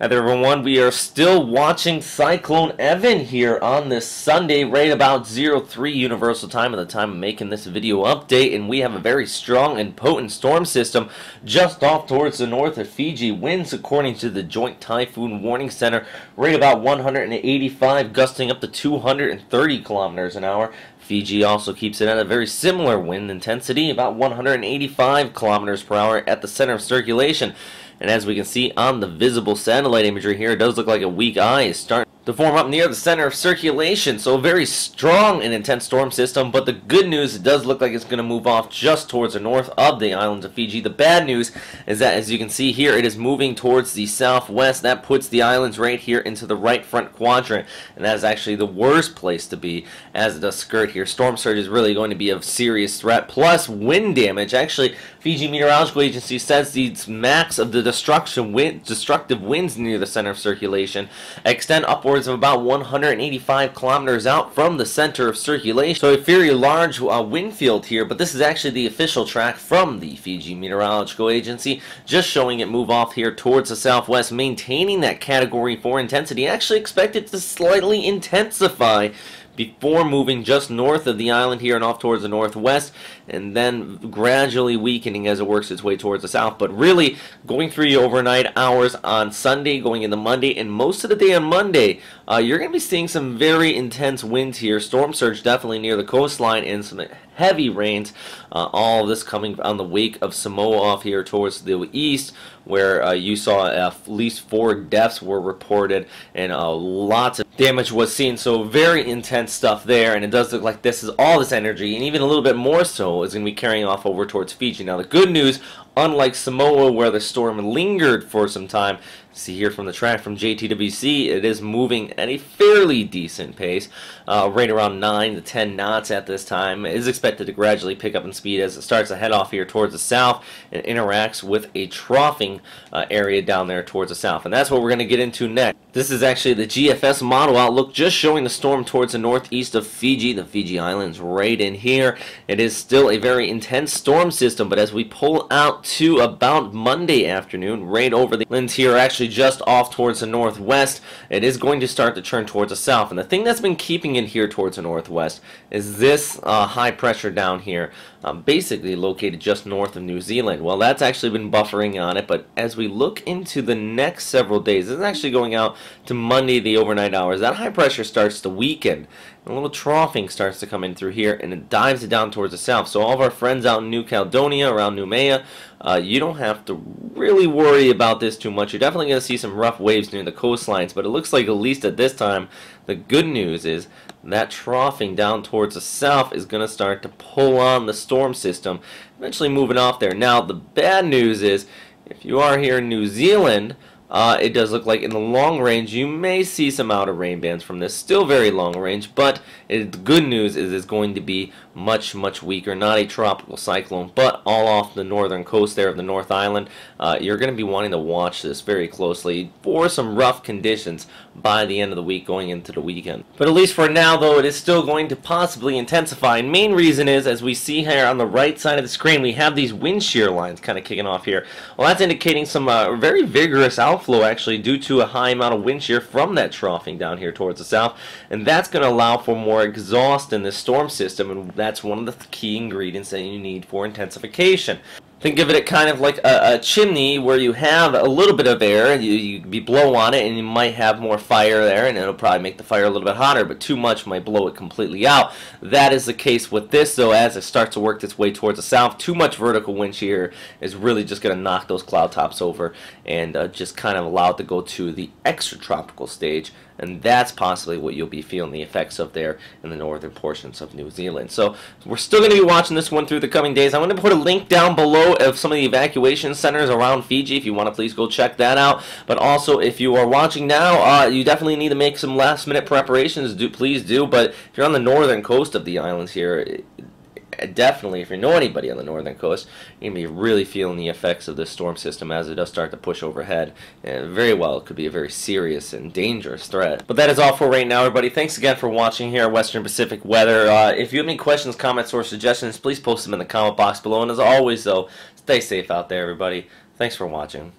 Hi there everyone, we are still watching Cyclone Evan here on this Sunday right about 03 Universal Time at the time of making this video update, and we have a very strong and potent storm system just off towards the north of Fiji. Winds according to the Joint Typhoon Warning Center right about 185, gusting up to 230 kilometers an hour. Fiji also keeps it at a very similar wind intensity, about 185 kilometers per hour at the center of circulation. And as we can see on the visible satellite imagery here, it does look like a weak eye is starting to form up near the center of circulation. So a very strong and intense storm system, but the good news, it does look like it's going to move off just towards the north of the islands of Fiji. The bad news is that, as you can see here, it is moving towards the southwest. That puts the islands right here into the right front quadrant, and that is actually the worst place to be as it does skirt here. Storm surge is really going to be a serious threat, plus wind damage. Actually, Fiji Meteorological Agency says the max of the destructive winds near the center of circulation extend upwards of about 185 kilometers out from the center of circulation. So a very large wind field here, but this is actually the official track from the Fiji Meteorological Agency, just showing it move off here towards the southwest, maintaining that Category 4 intensity. Actually expected to slightly intensify before moving just north of the island here and off towards the northwest, and then gradually weakening as it works its way towards the south. But really going through your overnight hours on Sunday, going into Monday, and most of the day on Monday, you're going to be seeing some very intense winds here. Storm surge definitely near the coastline, and some heavy rains. All of this coming on the wake of Samoa off here towards the east, where you saw at least 4 deaths were reported, and lots of damage was seen. So very intense stuff there, and it does look like this is all this energy, and even a little bit more so, is going to be carrying off over towards Fiji. Now the good news, unlike Samoa where the storm lingered for some time, see here from the track from JTWC, it is moving at a fairly decent pace, right around 9 to 10 knots at this time. It is expected to gradually pick up in speed as it starts to head off here towards the south and interacts with a troughing area down there towards the south. And that's what we're going to get into next. This is actually the GFS model outlook, just showing the storm towards the northeast of Fiji, the Fiji Islands right in here. It is still a very intense storm system, but as we pull out to about Monday afternoon, right over the islands here, actually just off towards the northwest, it is going to start to turn towards the south. And the thing that's been keeping it here towards the northwest is this high pressure down here, basically located just north of New Zealand. Well, that's actually been buffering on it, but as we look into the next several days, this is actually going out to Monday, the overnight hours, that high pressure starts to weaken. A little troughing starts to come in through here, and it dives it down towards the south. So all of our friends out in New Caledonia, around Noumea, you don't have to really worry about this too much. You're definitely going to see some rough waves near the coastlines, but it looks like, at least at this time, the good news is that troughing down towards the south is going to start to pull on the storm system, eventually moving off there. Now, the bad news is, if you are here in New Zealand, it does look like in the long range you may see some outer rain bands from this. Still very long range, but the good news is it's going to be much, much weaker. Not a tropical cyclone, but all off the northern coast there of the North Island. You're going to be wanting to watch this very closely for some rough conditions by the end of the week going into the weekend. But at least for now, though, it is still going to possibly intensify. And main reason is, as we see here on the right side of the screen, we have these wind shear lines kind of kicking off here. Well, that's indicating some very vigorous outflow, actually, due to a high amount of wind shear from that troughing down here towards the south, and that's going to allow for more exhaust in this storm system, and that's one of the key ingredients that you need for intensification. Think of it kind of like a chimney where you have a little bit of air, you blow on it, and you might have more fire there, and it'll probably make the fire a little bit hotter, but too much might blow it completely out. That is the case with this, though. As it starts to work its way towards the south, too much vertical wind shear is really just going to knock those cloud tops over and just kind of allow it to go to the extratropical stage, and that's possibly what you'll be feeling the effects of there in the northern portions of New Zealand. So we're still going to be watching this one through the coming days. I'm going to put a link down below of some of the evacuation centers around Fiji if you want to please go check that out. But also, if you are watching now, you definitely need to make some last minute preparations. Please do. But if you're on the northern coast of the islands here, definitely, if you know anybody on the northern coast, you're going to be really feeling the effects of this storm system as it does start to push overhead. And very well, it could be a very serious and dangerous threat. But that is all for right now, everybody. Thanks again for watching here at Western Pacific Weather. If you have any questions, comments, or suggestions, please post them in the comment box below. And as always, though, stay safe out there, everybody. Thanks for watching.